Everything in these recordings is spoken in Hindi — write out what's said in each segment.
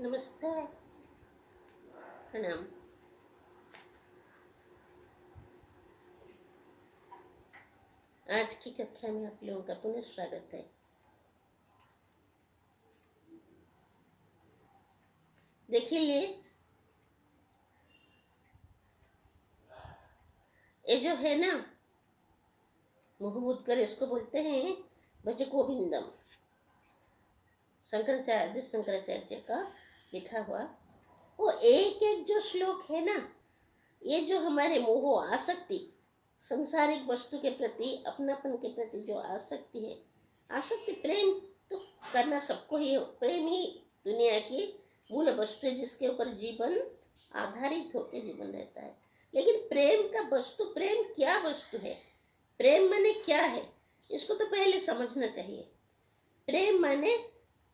नमस्ते, प्रणाम। आज की कक्षा में आप लोगों का पुनः स्वागत है। देखिए, ये जो है ना, मुहम्मद कर इसको बोलते हैं भज गोविंदम। शंकराचार्य, आदि शंकराचार्य का लिखा हुआ वो एक एक जो श्लोक है ना, ये जो हमारे मोह आसक्ति, संसारिक वस्तु के प्रति, अपनापन के प्रति जो आसक्ति है, आसक्ति प्रेम तो करना सबको ही, प्रेम ही दुनिया की मूल वस्तु है जिसके ऊपर जीवन आधारित होकर जीवन रहता है। लेकिन प्रेम का वस्तु, प्रेम क्या वस्तु है, प्रेम माने क्या है, इसको तो पहले समझना चाहिए। प्रेम माने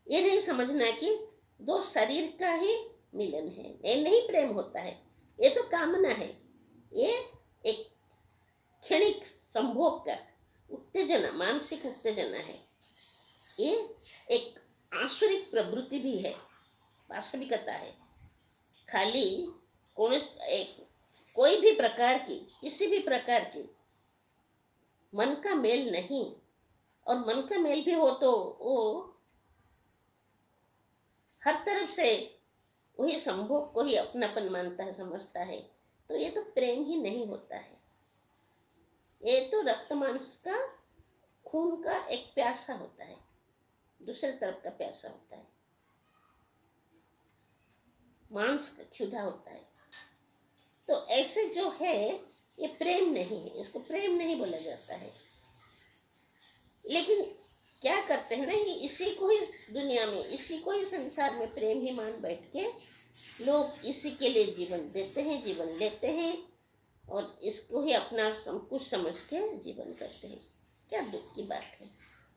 ये नहीं समझना कि दो शरीर का ही मिलन है, ये नहीं प्रेम होता है, ये तो कामना है, ये एक क्षणिक संभोग का उत्तेजना, मानसिक उत्तेजना है, ये एक आसुरिक प्रवृत्ति भी है, वास्तविकता है। खाली कोई भी प्रकार की, किसी भी प्रकार की मन का मेल नहीं, और मन का मेल भी हो तो वो हर तरफ से वही संभोग को ही अपनापन मानता है, समझता है, तो ये तो प्रेम ही नहीं होता है। ये तो रक्त मांस का, खून का एक प्यासा होता है, दूसरे तरफ का प्यासा होता है, मांस का क्षुधा होता है। तो ऐसे जो है ये प्रेम नहीं है, इसको प्रेम नहीं बोला जाता है। लेकिन क्या करते हैं ना, ये इसी को ही दुनिया में, इसी को ही संसार में प्रेम ही मान बैठ के लोग इसी के लिए जीवन देते हैं, जीवन लेते हैं, और इसको ही अपना कुछ समझ के जीवन करते हैं। क्या दुख की बात है।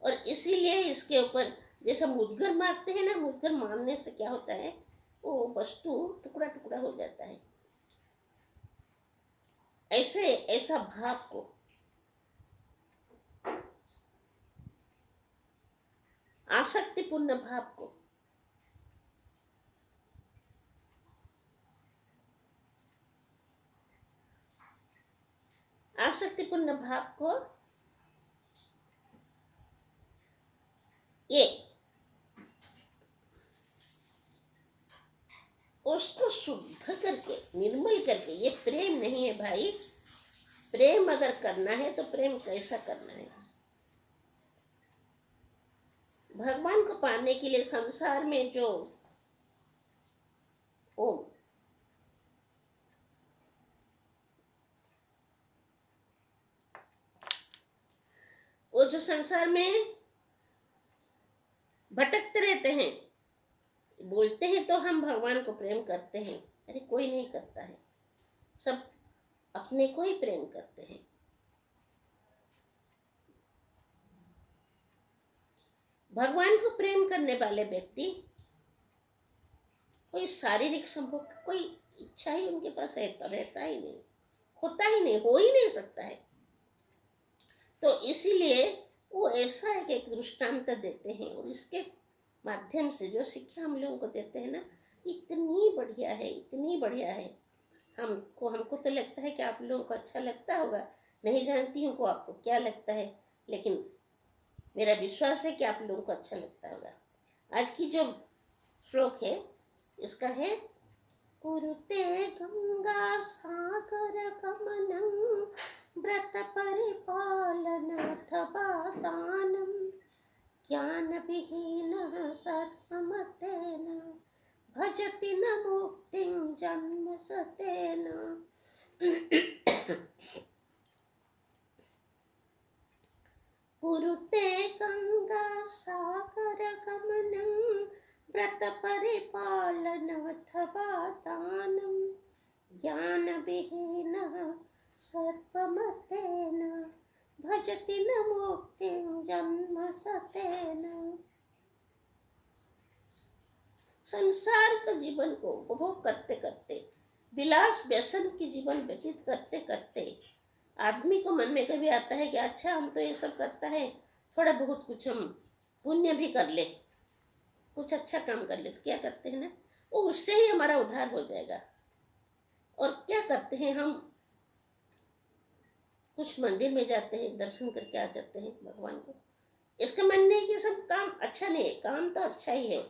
और इसीलिए इसके ऊपर जैसा मुद्गर मारते हैं ना, मुद्गर मारने से क्या होता है, वो वस्तु टुकड़ा टुकड़ा हो जाता है। ऐसा भाव को, आसक्तिपूर्ण भाव को, आसक्तिपूर्ण भाव को ये उसको शुद्ध करके, निर्मल करके, ये प्रेम नहीं है भाई। प्रेम अगर करना है तो प्रेम कैसा करना है, भगवान को पाने के लिए संसार में जो वो जो संसार में भटकते रहते हैं, बोलते हैं तो हम भगवान को प्रेम करते हैं, अरे कोई नहीं करता है, सब अपने को ही प्रेम करते हैं। भगवान को प्रेम करने वाले व्यक्ति कोई शारीरिक संभोग का कोई इच्छा ही उनके पास रहता ही नहीं, होता ही नहीं, हो ही नहीं सकता है। तो इसीलिए वो ऐसा एक दृष्टांत देते हैं, और इसके माध्यम से जो शिक्षा हम लोगों को देते हैं ना, इतनी बढ़िया है, इतनी बढ़िया है। हमको तो लगता है कि आप लोगों को अच्छा लगता होगा, नहीं जानती हूँ को आपको क्या लगता है, लेकिन मेरा विश्वास है कि आप लोगों को अच्छा लगता होगा। आज की जो श्लोक है इसका है, कुरुते गंगा सागर गमनं व्रत परिपालनाथवा दानं ज्ञान विहीन सर्वमतेन भजति न मुक्तिं जन्म सतेन। कुरुते गंगा सागर गमनं व्रत परिपालनाथवा दानं ज्ञान विहीन सर्वमतेन भजति न मुक्तिं जन्म सतेन। संसार का जीवन को उपभोग करते करते, विलास व्यसन की जीवन व्यतीत करते करते आदमी को मन में कभी आता है कि अच्छा हम तो ये सब करता है, थोड़ा बहुत कुछ हम पुण्य भी कर ले, कुछ अच्छा काम कर ले। तो क्या करते हैं ना, वो उससे ही हमारा उद्धार हो जाएगा। और क्या करते हैं हम, कुछ मंदिर में जाते हैं, दर्शन करके आ जाते हैं भगवान को। इसका मन नहीं कि सब काम अच्छा नहीं है, काम तो अच्छा ही है,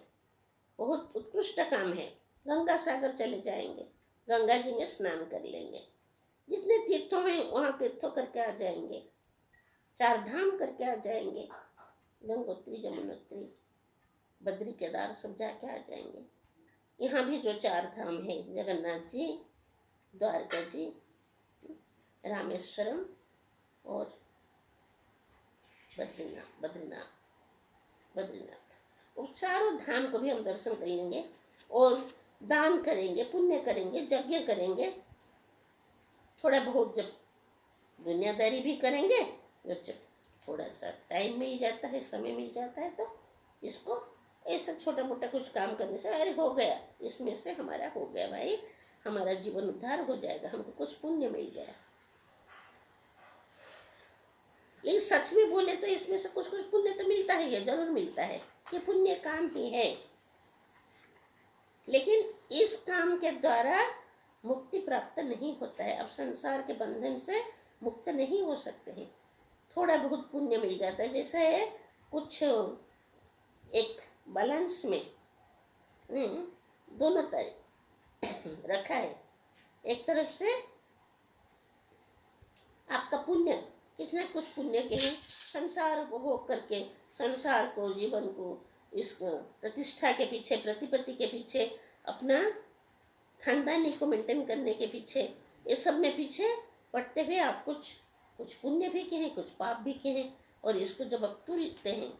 बहुत उत्कृष्ट काम है। गंगा सागर चले जाएंगे, गंगा जी में स्नान कर लेंगे, जितने तीर्थों में वहाँ तीर्थों करके आ जाएंगे, 4 धाम करके आ जाएंगे, गंगोत्री, जमुनोत्री, बद्री, केदार सब जाके आ जाएंगे। यहाँ भी जो 4 धाम है, जगन्नाथ जी, द्वारका जी, रामेश्वरम और बद्रीनाथ, वो चारों धाम को भी हम दर्शन कर लेंगे और दान करेंगे, पुण्य करेंगे, यज्ञ करेंगे, थोड़ा बहुत जब दुनियादारी भी करेंगे, जब थोड़ा सा टाइम मिल जाता है, समय मिल जाता है, तो इसको ऐसा छोटा मोटा कुछ काम करने से अरे हो गया, इसमें से हमारा हो गया भाई, हमारा जीवन उद्धार हो जाएगा, हमको कुछ पुण्य मिल गया। लेकिन सच में बोले तो इसमें से कुछ कुछ पुण्य तो मिलता ही है, जरूर मिलता है, ये पुण्य काम ही है। लेकिन इस काम के द्वारा मुक्ति प्राप्त नहीं होता है, अब संसार के बंधन से मुक्त नहीं हो सकते हैं। थोड़ा बहुत पुण्य मिल जाता है, जैसे कुछ एक बैलेंस में दोनों तरफ रखा है। एक तरफ से आपका पुण्य, किसी न कुछ पुण्य के हैं, संसार उपभोग करके, संसार को, जीवन को, इस प्रतिष्ठा के पीछे, प्रतिपत्ति के पीछे, अपना खानदानी को मेंटेन करने के पीछे, ये सब में पीछे पड़ते हुए आप कुछ पुण्य भी किए हैं, कुछ पाप भी किए हैं, और इसको जब आप तुलते हैं,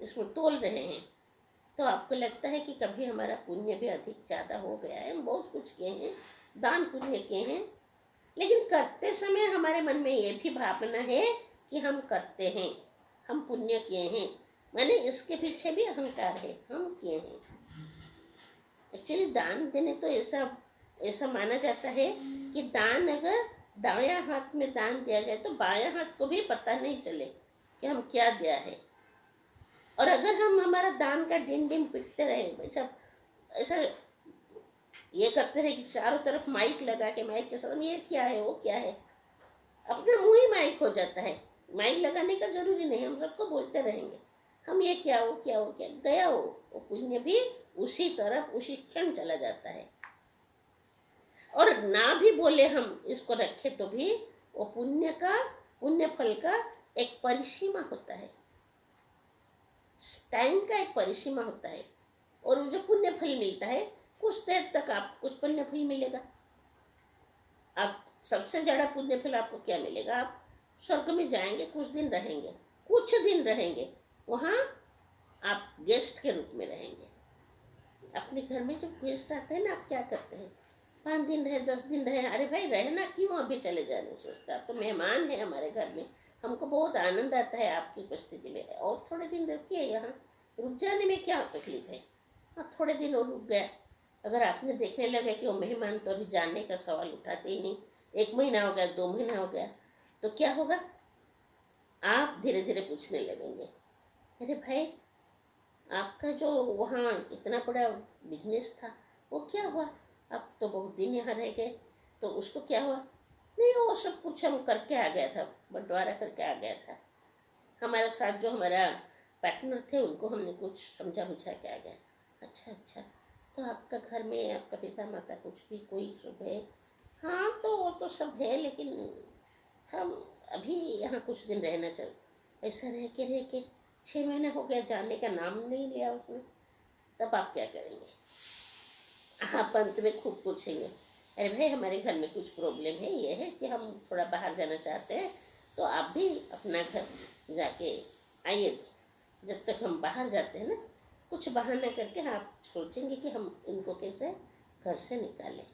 इसमें तोल रहे हैं, तो आपको लगता है कि कभी हमारा पुण्य भी अधिक ज़्यादा हो गया है, हम बहुत कुछ किए हैं, दान पुण्य किए हैं, लेकिन करते समय हमारे मन में ये भी भावना है कि हम करते हैं, हम पुण्य किए हैं, माने इसके पीछे भी अहंकार है, हम किए हैं। एक्चुअली दान देने तो ऐसा माना जाता है कि दान अगर दायां हाथ में दान दिया जाए तो बायां हाथ को भी पता नहीं चले कि हम क्या दिया है। और अगर हम हमारा दान का डिम डिम पिटते रहे, सब ऐसा ये करते रहे कि चारों तरफ माइक लगा के, माइक के साथ ये क्या है, वो क्या है, अपना मुंह ही माइक हो जाता है। माइक लगाने का जरूरी नहीं, हम सबको बोलते रहेंगे, हम ये क्या, वो क्या, वो क्या, गया वो पुण्य भी उसी तरफ उसी क्षण चला जाता है। और ना भी बोले हम इसको रखे तो भी वो पुण्य फल का एक परिसीमा होता है, टाइम का एक परिसीमा होता है। और जो पुण्य फल मिलता है, कुछ देर तक आपको कुछ पुण्य फल मिलेगा। आप सबसे ज़्यादा पुण्य फल आपको क्या मिलेगा, आप स्वर्ग में जाएंगे, कुछ दिन रहेंगे, वहाँ आप गेस्ट के रूप में रहेंगे। अपने घर में जब गेस्ट आते हैं ना, आप क्या करते हैं, 5 दिन रहे, 10 दिन रहे, अरे भाई रहना क्यों, अभी चले जाने सोचते, आप तो मेहमान हैं हमारे घर में, हमको बहुत आनंद आता है आपकी उपस्थिति में, और थोड़े दिन रुकिए, यहाँ रुक जाने में क्या तकलीफ है। हाँ, थोड़े दिन और रुक गया, अगर आपने देखने लगे कि वो मेहमान तो अभी जाने का सवाल उठाते ही नहीं, 1 महीना हो गया, 2 महीना हो गया, तो क्या होगा, आप धीरे धीरे पूछने लगेंगे, अरे भाई आपका जो वहाँ इतना बड़ा बिजनेस था वो क्या हुआ, अब तो बहुत दिन यहाँ रह गए, तो उसको क्या हुआ, नहीं वो सब कुछ हम करके आ गया था, बंटवारा करके आ गया था, हमारे साथ जो हमारा पार्टनर थे उनको हमने कुछ समझा बुझा के आ गया। अच्छा, तो आपका घर में आपका पिता माता कुछ भी कोई शुभ है, हाँ तो वो तो सब है, लेकिन हम अभी यहाँ कुछ दिन रहना चाहिए, ऐसा रह के 6 महीने हो गया, जाने का नाम नहीं लिया उसने, तब आप क्या करेंगे, आप अंत में खूब पूछेंगे, अरे भाई हमारे घर में कुछ प्रॉब्लम है, ये है कि हम थोड़ा बाहर जाना चाहते हैं, तो आप भी अपना घर जाके आइए। जब तक हम बाहर जाते हैं ना, कुछ बहाना करके आप सोचेंगे कि हम इनको कैसे घर से निकालें।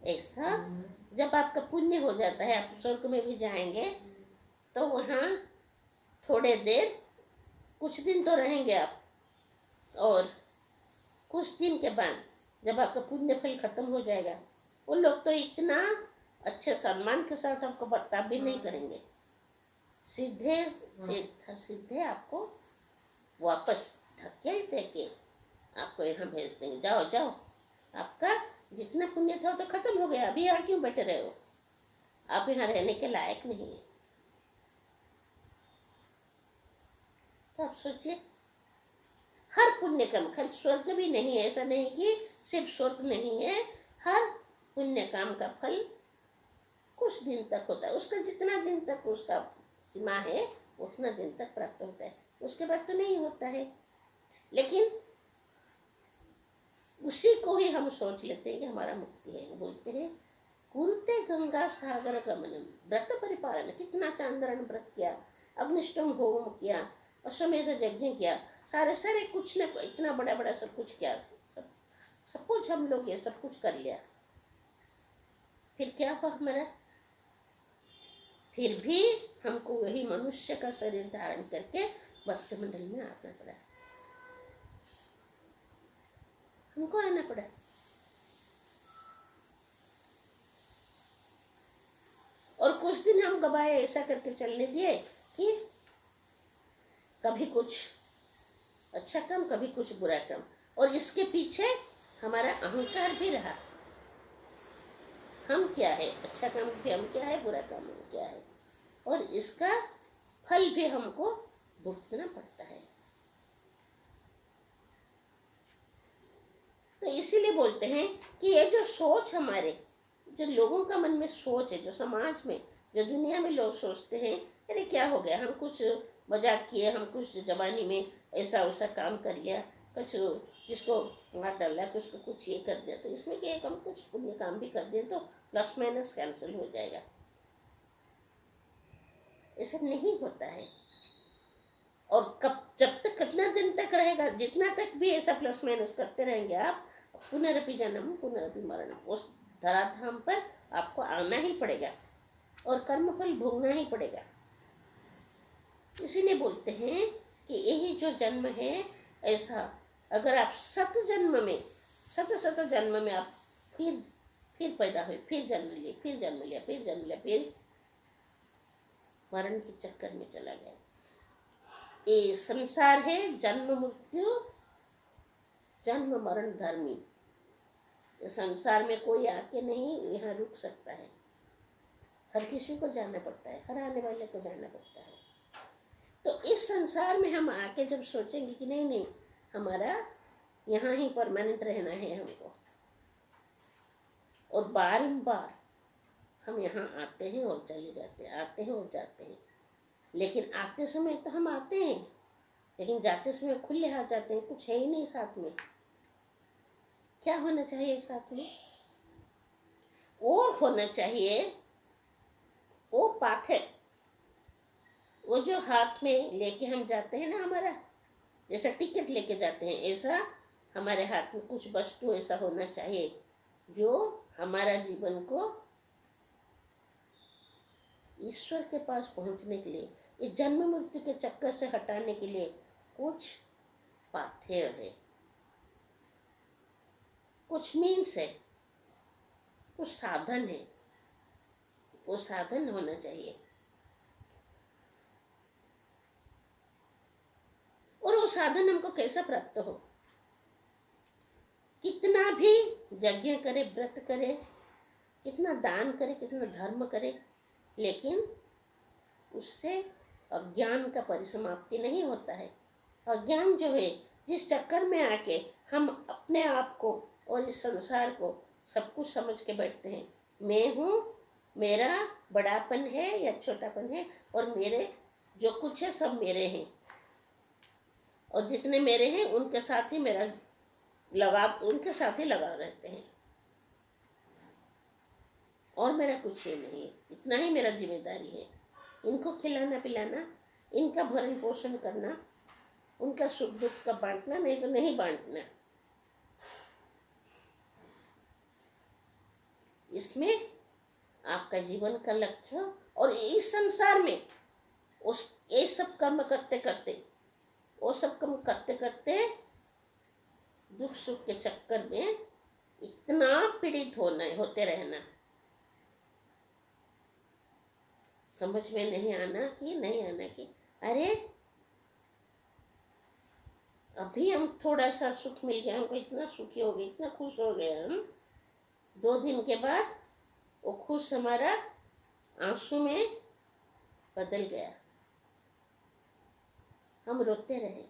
ऐसा जब आपका पुण्य हो जाता है, आप स्वर्ग में भी जाएंगे, तो वहाँ थोड़े देर, कुछ दिन तो रहेंगे आप, और कुछ दिन के बाद जब आपका पुण्य फल खत्म हो जाएगा, वो लोग तो इतना अच्छे सम्मान के साथ आपको बर्ताव भी नहीं करेंगे, सीधे आपको वापस धकेल दे के आपको यहाँ भेज देंगे, जाओ जाओ, आपका जितना पुण्य था वो तो खत्म हो गया, अभी यहाँ क्यों बैठे रहे हो, आप यहाँ रहने के लायक नहीं है। तो आप सोचिए, हर पुण्य काम, खाली स्वर्ग भी नहीं है, ऐसा नहीं कि सिर्फ स्वर्ग नहीं है, हर पुण्य काम का फल कुछ दिन तक होता है, उसका जितना दिन तक उसका सीमा है उतना दिन तक प्राप्त होता है, उसके बाद तो नहीं होता है। लेकिन उसी को ही हम सोच लेते हैं कि हमारा मुक्ति है। वो बोलते हैं कुरुते गंगा सागर गमनम, व्रत परिपालन, कितना चांद्रण व्रत किया, अग्निष्टम होम किया, अश्वमेध यज्ञ किया, सारे सारे कुछ न इतना बड़ा बड़ा सब कुछ किया, सब कुछ हम लोग ये सब कुछ कर लिया, फिर क्या हुआ हमारा, फिर भी हमको वही मनुष्य का शरीर धारण करके भक्त मंडल में आना पड़ा, हमको आना पड़ा। और कुछ दिन हम गवाए, ऐसा करके चलने दिए कि कभी कुछ अच्छा काम, कभी कुछ बुरा काम, और इसके पीछे हमारा अहंकार भी रहा, हम क्या है, अच्छा काम भी हम क्या है, बुरा काम हम क्या है, और इसका फल भी हमको भुगतना पड़ता है। तो इसीलिए बोलते हैं कि ये जो सोच हमारे, जो लोगों का मन में सोच है, जो समाज में, जो दुनिया में लोग सोचते हैं, अरे क्या हो गया, हम कुछ मजाक किए, हम कुछ जवानी में ऐसा वैसा काम कर लिया, कुछ किसको मार डाला, किसको कुछ ये कर दिया, तो इसमें क्या है, हम कुछ पुण्य काम भी कर दें तो प्लस माइनस कैंसिल हो जाएगा। ऐसा नहीं होता है। और कब, जब तक कितना दिन तक रहेगा, जितना तक भी ऐसा प्लस माइनस करते रहेंगे आप, पुनरपि जन्म पुनरपि मरण, उस धराधाम पर आपको आना ही पड़ेगा और कर्मफल भोगना ही पड़ेगा। इसीलिए बोलते हैं कि यही जो जन्म है, ऐसा अगर आप शत जन्म में, शत जन्म में आप फिर पैदा हुए, फिर जन्म लिए, फिर जन्म लिया, फिर जन्म लिया, फिर मरण के चक्कर में चला गया। ये संसार है जन्म मृत्यु, जन्म मरण धर्मी। संसार में कोई आके नहीं यहाँ रुक सकता है, हर किसी को जाना पड़ता है, हर आने वाले को जाना पड़ता है। तो इस संसार में हम आके जब सोचेंगे कि नहीं नहीं, हमारा यहाँ ही परमानेंट रहना है हमको, और बार हम यहाँ आते हैं और चले जाते हैं, आते हैं और जाते हैं, लेकिन आते समय तो हम आते हैं, लेकिन जाते समय खुले हाथ जाते हैं, कुछ है ही नहीं साथ में। क्या होना चाहिए साथ में? वो होना चाहिए, वो पाथर, वो जो हाथ में लेके हम जाते हैं ना, हमारा जैसा टिकट लेके जाते हैं, ऐसा हमारे हाथ में कुछ वस्तु ऐसा होना चाहिए जो हमारा जीवन को ईश्वर के पास पहुंचने के लिए, ये जन्म मृत्यु के चक्कर से हटाने के लिए कुछ पाथेय है, कुछ मीन्स है, कुछ साधन है, वो साधन होना चाहिए। और वो साधन हमको कैसा प्राप्त हो? कितना भी यज्ञ करे, व्रत करे, कितना दान करे, कितना धर्म करे, लेकिन उससे अज्ञान का परिसमाप्ति नहीं होता है। अज्ञान जो है, जिस चक्कर में आके हम अपने आप को और इस संसार को सब कुछ समझ के बैठते हैं, मैं हूँ, मेरा बड़ापन है या छोटापन है, और मेरे जो कुछ है सब मेरे हैं, और जितने मेरे हैं उनके साथ ही मेरा लगाव, उनके साथ ही लगाव रहते हैं, और मेरा कुछ ही नहीं है, इतना ही मेरा जिम्मेदारी है। इनको खिलाना पिलाना, इनका भरण पोषण करना, उनका सुख दुख का बांटना, नहीं तो नहीं बांटना। इसमें आपका जीवन का लक्ष्य, और इस संसार में उस ये सब कर्म करते करते, वो सब कर्म करते करते दुख सुख के चक्कर में इतना पीड़ित होते रहना, समझ में नहीं आना कि अरे अभी हम थोड़ा सा सुख मिल गया, हमको इतना सुखी हो गए, इतना खुश हो गए हम, 2 दिन के बाद वो खुश हमारा आंसू में बदल गया, हम रोते रहे।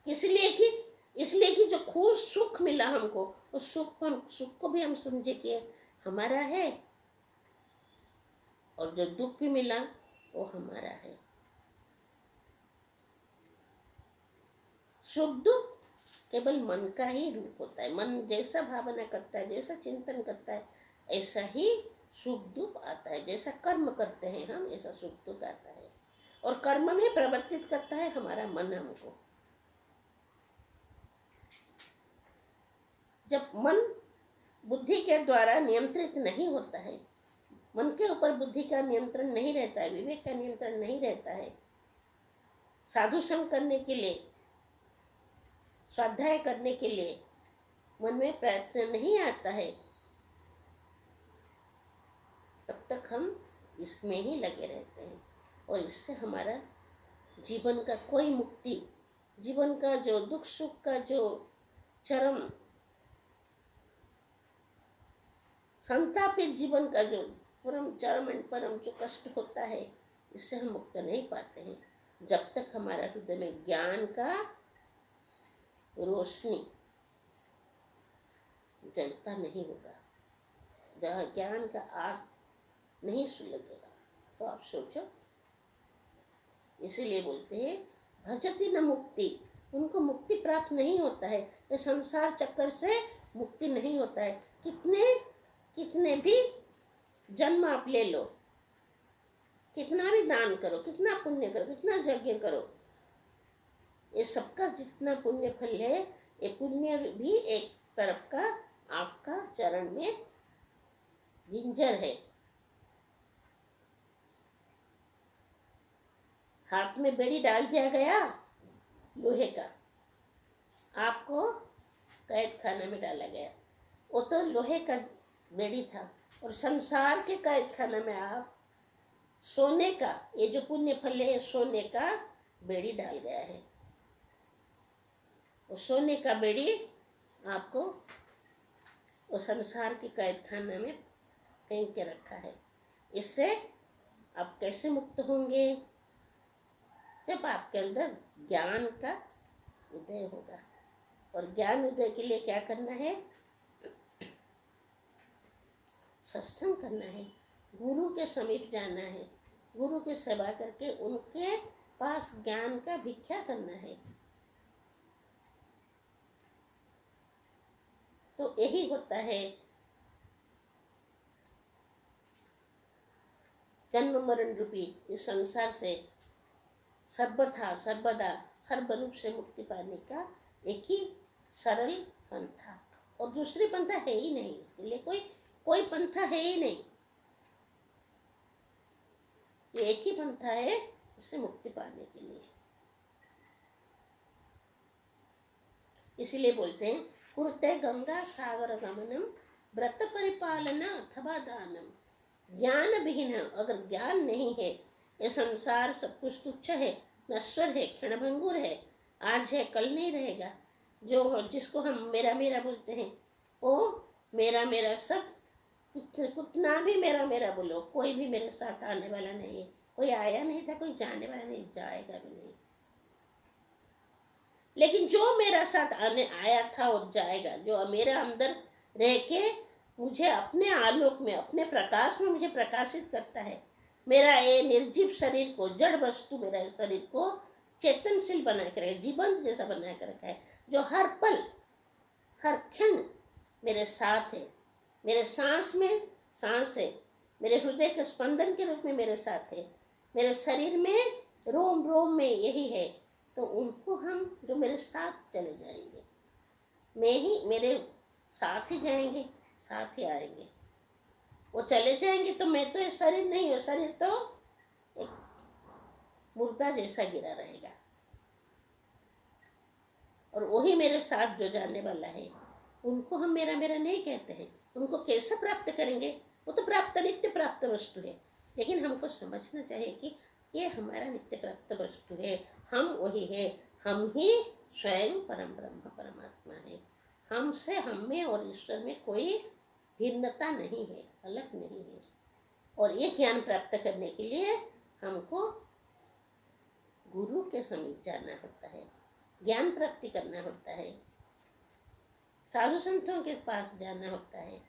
इसलिए कि इसलिए कि जो खुश सुख मिला हमको, उस सुख को भी हम समझे कि हमारा है, और जो दुख भी मिला वो हमारा है। सुख दुख केवल मन का ही रूप होता है। मन जैसा भावना करता है, जैसा चिंतन करता है, ऐसा ही सुख दुख आता है। जैसा कर्म करते हैं हम, ऐसा सुख दुख आता है। और कर्म में प्रवर्तित करता है हमारा मन हमको। जब मन बुद्धि के द्वारा नियंत्रित नहीं होता है, मन के ऊपर बुद्धि का नियंत्रण नहीं रहता है, विवेक का नियंत्रण नहीं रहता है, साधु संग करने के लिए, स्वाध्याय करने के लिए मन में प्रयत्न नहीं आता है, तब तक हम इसमें ही लगे रहते हैं। और इससे हमारा जीवन का कोई मुक्ति, जीवन का जो दुख सुख का जो चरम संतापित जीवन का जो परम चरम एंड परम जो कष्ट होता है, इससे हम मुक्त नहीं पाते हैं जब तक हमारा हृदय में ज्ञान का रोशनी जलता नहीं होगा, जहाँ ज्ञान का आग नहीं सुलगेगा। तो आप सोचो, इसीलिए बोलते हैं भजति न मुक्ति, उनको मुक्ति प्राप्त नहीं होता है, ये संसार चक्कर से मुक्ति नहीं होता है। कितने भी जन्म आप ले लो, कितना भी दान करो, कितना पुण्य करो, कितना यज्ञ करो, ये सबका जितना पुण्य फल है, ये पुण्य भी एक तरफ का आपका चरण में जिंजर है। हाथ में बेड़ी डाल दिया गया लोहे का, आपको कैद खाने में डाला गया, वो तो लोहे का बेड़ी था। और संसार के कैद खाने में आप सोने का, ये जो पुण्य फल है, सोने का बेड़ी डाल गया है। वो सोने का बेड़ी आपको वो संसार के कैद खाने में फेंक के रखा है। इससे आप कैसे मुक्त होंगे? जब आपके अंदर ज्ञान का उदय होगा। और ज्ञान उदय के लिए क्या करना है? सत्संग करना है, गुरु के समीप जाना है, गुरु की सेवा करके उनके पास ज्ञान का भिक्षा करना है। तो यही होता है जन्म मरण रूपी इस संसार से सर्वथा सर्वदा सर्वरूप से मुक्ति पाने का एक ही सरल पंथा, और दूसरी पंथा है ही नहीं। इसके लिए कोई पंथा है ही नहीं, ये एक ही पंथा है इससे मुक्ति पाने के लिए। इसीलिए बोलते हैं कुरुते गंगा सागर गमनम व्रत परिपालन अथवा दानम। ज्ञान विहीन, अगर ज्ञान नहीं है, ये संसार सब कुछ तुच्छ है, नश्वर है, क्षणभंगुर है, आज है कल नहीं रहेगा। जो जिसको हम मेरा मेरा बोलते हैं, वो मेरा मेरा सब कितना भी मेरा मेरा बोलो, कोई भी मेरे साथ आने वाला नहीं है। कोई आया नहीं था, कोई जाने वाला नहीं, जाएगा भी नहीं। लेकिन जो मेरा साथ आने आया था और जाएगा, जो मेरा अंदर रह के मुझे अपने आलोक में, अपने प्रकाश में मुझे प्रकाशित करता है, मेरा ये निर्जीव शरीर को, जड़ वस्तु मेरा शरीर को चेतनशील बना कर रखा है, जीवंत जैसा बना कर रखा है, जो हर पल हर क्षण मेरे साथ है, मेरे सांस में सांस है, मेरे हृदय के स्पंदन के रूप में मेरे साथ है, मेरे शरीर में रोम रोम में यही है। तो उनको हम जो मेरे साथ चले जाएंगे, मेरे साथ ही जाएंगे, साथ ही आएंगे। वो चले जाएंगे तो मैं तो ये शरीर नहीं हूँ, शरीर तो एक मुर्दा जैसा गिरा रहेगा। और वही मेरे साथ जो जाने वाला है, उनको हम मेरा मेरा नहीं कहते हैं। उनको कैसे प्राप्त करेंगे? वो तो प्राप्त नित्य प्राप्त वस्तु है, लेकिन हमको समझना चाहिए कि ये हमारा नित्य प्राप्त वस्तु है, हम वही है, हम ही स्वयं परम ब्रह्म परमात्मा है। हमसे, हम में और ईश्वर में कोई भिन्नता नहीं है, अलग नहीं है। और ये ज्ञान प्राप्त करने के लिए हमको गुरु के समीप जाना होता है, ज्ञान प्राप्ति करना होता है, साधु संतों के पास जाना होता है,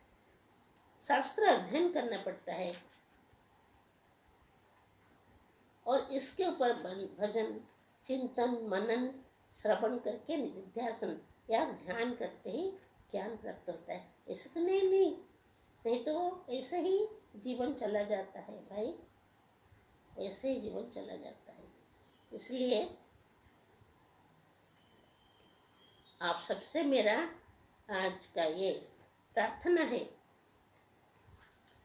शास्त्र अध्ययन करना पड़ता है, और इसके ऊपर भजन, चिंतन, मनन, श्रवण करके निधिध्यासन या ध्यान करते ही ज्ञान प्राप्त होता है। ऐसे तो नहीं तो ऐसे ही जीवन चला जाता है भाई, ऐसे ही जीवन चला जाता है। इसलिए आप सबसे मेरा आज का ये प्रार्थना है,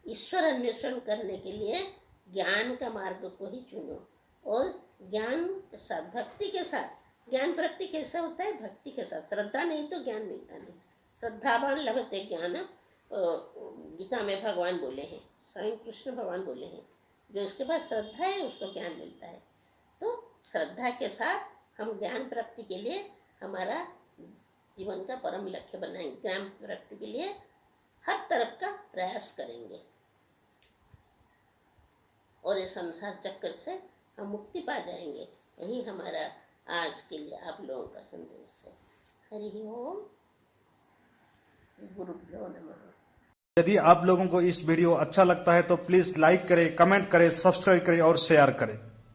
ईश्वर अन्वेषण करने के लिए ज्ञान का मार्ग को ही चुनो, और ज्ञान के साथ, भक्ति के साथ ज्ञान प्राप्ति कैसा होता है? भक्ति के साथ। श्रद्धा नहीं तो ज्ञान मिलता नहीं। श्रद्धावान लभते ज्ञान, गीता में भगवान बोले हैं, स्वयं कृष्ण भगवान बोले हैं, जो इसके पास श्रद्धा है उसको ज्ञान मिलता है। तो श्रद्धा के साथ हम ज्ञान प्राप्ति के लिए हमारा जीवन का परम लक्ष्य बनाएंगे, ज्ञान प्राप्ति के लिए हर तरफ का प्रयास करेंगे, और इस संसार चक्कर से हम मुक्ति पा जाएंगे। यही हमारा आज के लिए आप लोगों का संदेश है। हरि ओम, श्री गुरुभ्यो नमः। यदि आप लोगों को इस वीडियो अच्छा लगता है तो प्लीज़ लाइक करें, कमेंट करें, सब्सक्राइब करें और शेयर करें।